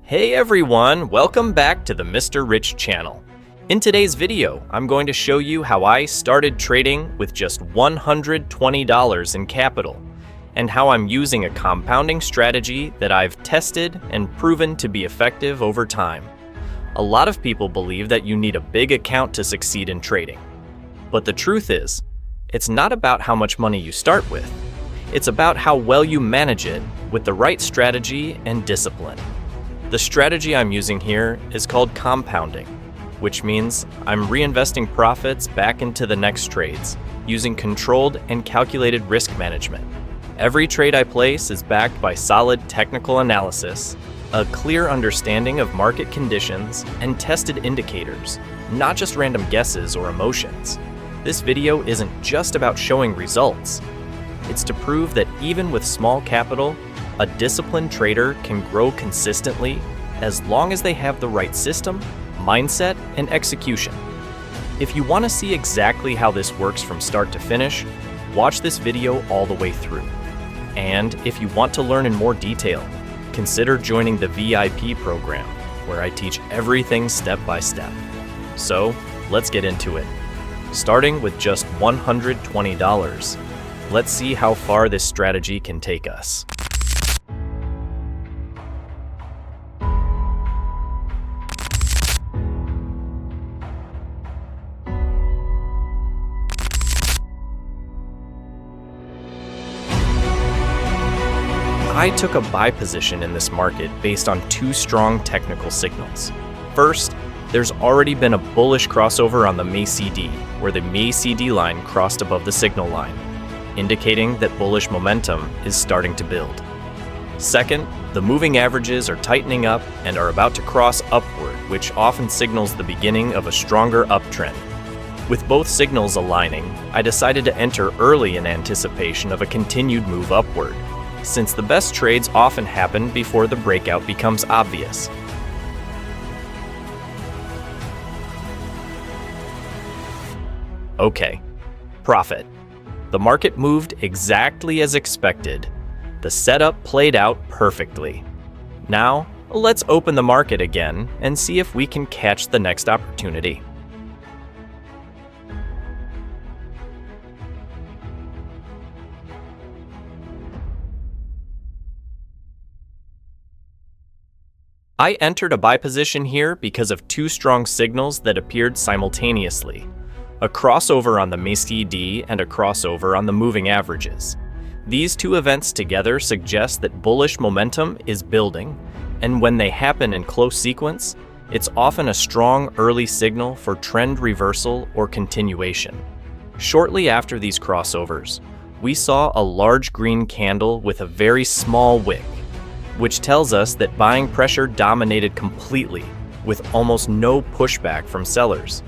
Hey everyone, welcome back to the Mr. Rich channel. In today's video, I'm going to show you how I started trading with just $120 in capital, and how I'm using a compounding strategy that I've tested and proven to be effective over time. A lot of people believe that you need a big account to succeed in trading. But the truth is, it's not about how much money you start with. It's about how well you manage it with the right strategy and discipline. The strategy I'm using here is called compounding, which means I'm reinvesting profits back into the next trades using controlled and calculated risk management. Every trade I place is backed by solid technical analysis, a clear understanding of market conditions, and tested indicators, not just random guesses or emotions. This video isn't just about showing results. It's to prove that even with small capital, a disciplined trader can grow consistently as long as they have the right system, mindset, and execution. If you want to see exactly how this works from start to finish, watch this video all the way through. And if you want to learn in more detail, consider joining the VIP program, where I teach everything step by step. So, let's get into it. Starting with just $120, let's see how far this strategy can take us. I took a buy position in this market based on two strong technical signals. First, there's already been a bullish crossover on the MACD, where the MACD line crossed above the signal line, indicating that bullish momentum is starting to build. Second, the moving averages are tightening up and are about to cross upward, which often signals the beginning of a stronger uptrend. With both signals aligning, I decided to enter early in anticipation of a continued move upward, since the best trades often happen before the breakout becomes obvious. Okay, profit. The market moved exactly as expected. The setup played out perfectly. Now, let's open the market again and see if we can catch the next opportunity. I entered a buy position here because of two strong signals that appeared simultaneously: a crossover on the MACD and a crossover on the moving averages. These two events together suggest that bullish momentum is building, and when they happen in close sequence, it's often a strong early signal for trend reversal or continuation. Shortly after these crossovers, we saw a large green candle with a very small wick, which tells us that buying pressure dominated completely, with almost no pushback from sellers.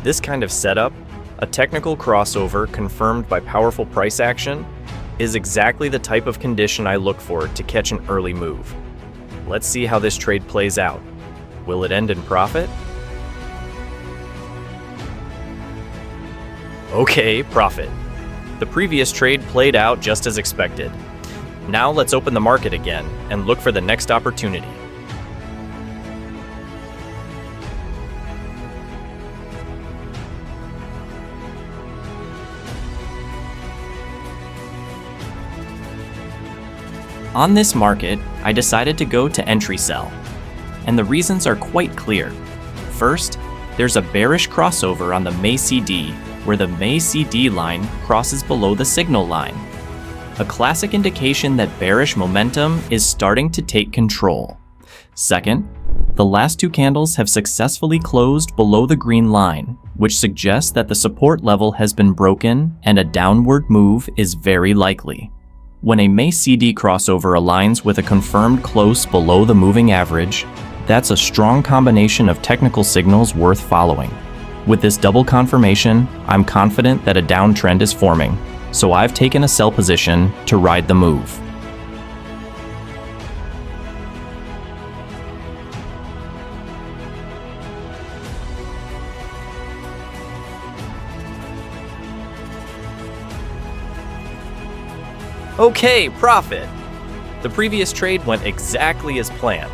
This kind of setup, a technical crossover confirmed by powerful price action, is exactly the type of condition I look for to catch an early move. Let's see how this trade plays out. Will it end in profit? Okay, profit. The previous trade played out just as expected. Now let's open the market again and look for the next opportunity. On this market, I decided to go to entry sell, and the reasons are quite clear. First, there's a bearish crossover on the MACD, where the MACD line crosses below the signal line, a classic indication that bearish momentum is starting to take control. Second, the last two candles have successfully closed below the green line, which suggests that the support level has been broken and a downward move is very likely. When a MACD crossover aligns with a confirmed close below the moving average, that's a strong combination of technical signals worth following. With this double confirmation, I'm confident that a downtrend is forming, so I've taken a sell position to ride the move. Okay, profit. The previous trade went exactly as planned.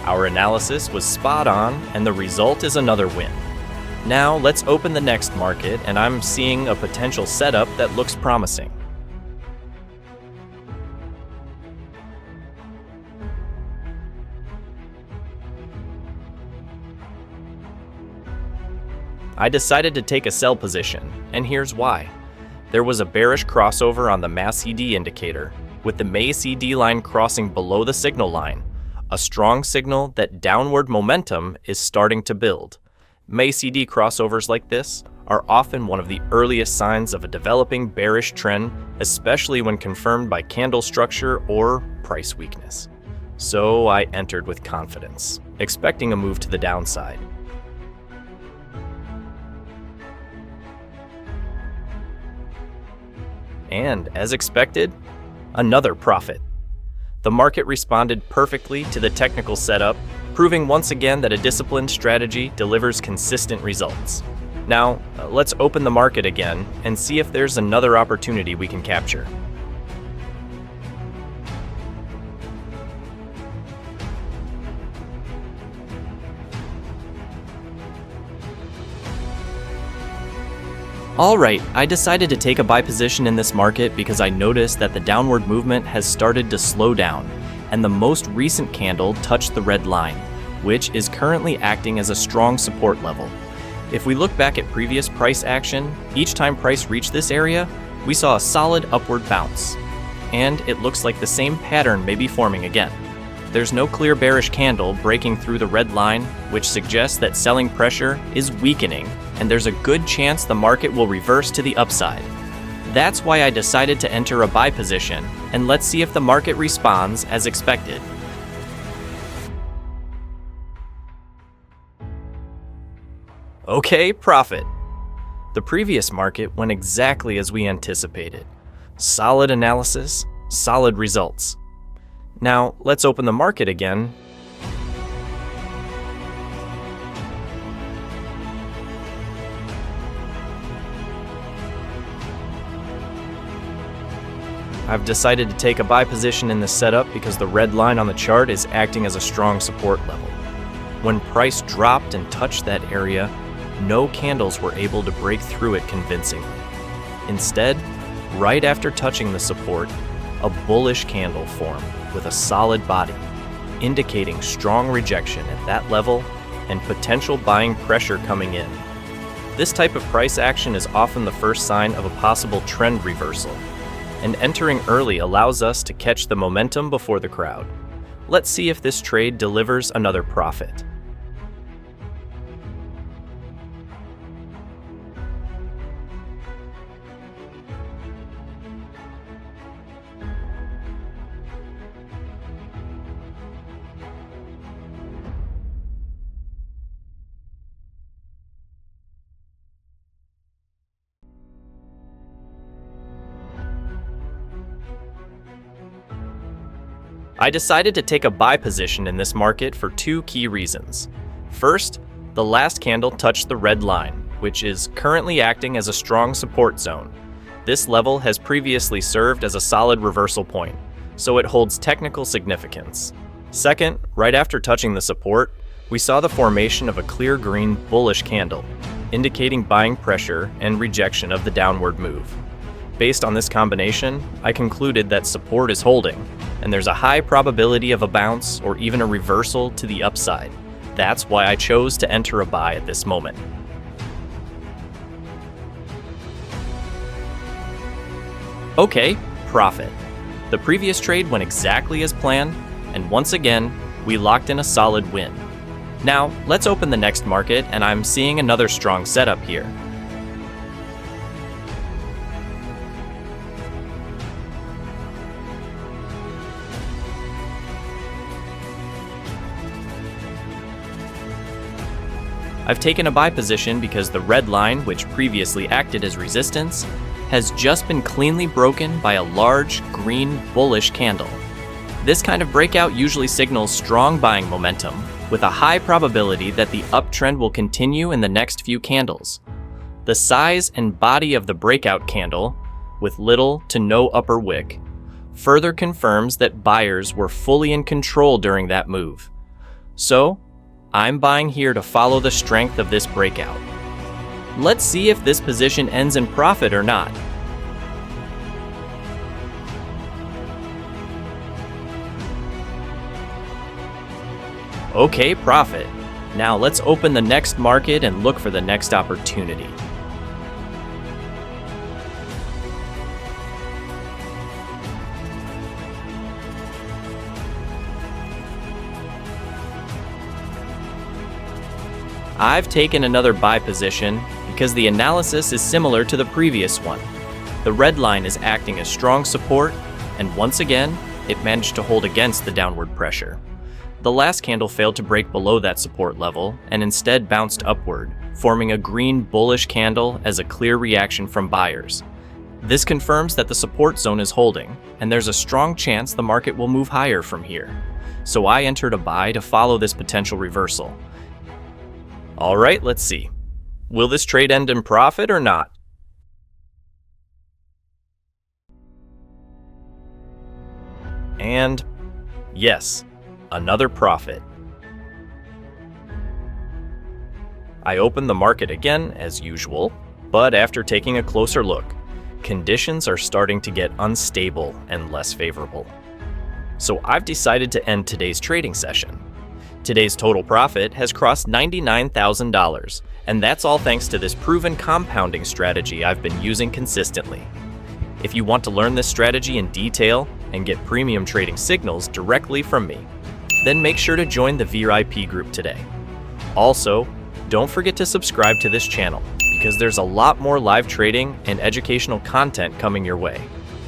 Our analysis was spot on, and the result is another win. Now let's open the next market, and I'm seeing a potential setup that looks promising. I decided to take a sell position, and here's why. There was a bearish crossover on the MACD indicator, with the MACD line crossing below the signal line, a strong signal that downward momentum is starting to build. MACD crossovers like this are often one of the earliest signs of a developing bearish trend, especially when confirmed by candle structure or price weakness. So I entered with confidence, expecting a move to the downside. And as expected, another profit. The market responded perfectly to the technical setup, proving once again that a disciplined strategy delivers consistent results. Now, let's open the market again and see if there's another opportunity we can capture. Alright, I decided to take a buy position in this market because I noticed that the downward movement has started to slow down, and the most recent candle touched the red line, which is currently acting as a strong support level. If we look back at previous price action, each time price reached this area, we saw a solid upward bounce. And it looks like the same pattern may be forming again. There's no clear bearish candle breaking through the red line, which suggests that selling pressure is weakening, and there's a good chance the market will reverse to the upside. That's why I decided to enter a buy position, and let's see if the market responds as expected. Okay, profit. The previous market went exactly as we anticipated. Solid analysis, solid results. Now, let's open the market again. I've decided to take a buy position in this setup because the red line on the chart is acting as a strong support level. When price dropped and touched that area, no candles were able to break through it convincingly. Instead, right after touching the support, a bullish candle formed with a solid body, indicating strong rejection at that level and potential buying pressure coming in. This type of price action is often the first sign of a possible trend reversal, and entering early allows us to catch the momentum before the crowd. Let's see if this trade delivers another profit. I decided to take a buy position in this market for two key reasons. First, the last candle touched the red line, which is currently acting as a strong support zone. This level has previously served as a solid reversal point, so it holds technical significance. Second, right after touching the support, we saw the formation of a clear green bullish candle, indicating buying pressure and rejection of the downward move. Based on this combination, I concluded that support is holding, and there's a high probability of a bounce or even a reversal to the upside. That's why I chose to enter a buy at this moment. Okay, profit. The previous trade went exactly as planned, and once again, we locked in a solid win. Now, let's open the next market, and I'm seeing another strong setup here. I've taken a buy position because the red line, which previously acted as resistance, has just been cleanly broken by a large, green, bullish candle. This kind of breakout usually signals strong buying momentum, with a high probability that the uptrend will continue in the next few candles. The size and body of the breakout candle, with little to no upper wick, further confirms that buyers were fully in control during that move. So, I'm buying here to follow the strength of this breakout. Let's see if this position ends in profit or not. Okay, profit. Now let's open the next market and look for the next opportunity. I've taken another buy position because the analysis is similar to the previous one. The red line is acting as strong support, and once again, it managed to hold against the downward pressure. The last candle failed to break below that support level and instead bounced upward, forming a green bullish candle as a clear reaction from buyers. This confirms that the support zone is holding, and there's a strong chance the market will move higher from here. So I entered a buy to follow this potential reversal. Alright, let's see. Will this trade end in profit or not? And yes, another profit. I opened the market again as usual, but after taking a closer look, conditions are starting to get unstable and less favorable. So I've decided to end today's trading session. Today's total profit has crossed $99,000, and that's all thanks to this proven compounding strategy I've been using consistently. If you want to learn this strategy in detail and get premium trading signals directly from me, then make sure to join the VIP group today. Also, don't forget to subscribe to this channel because there's a lot more live trading and educational content coming your way.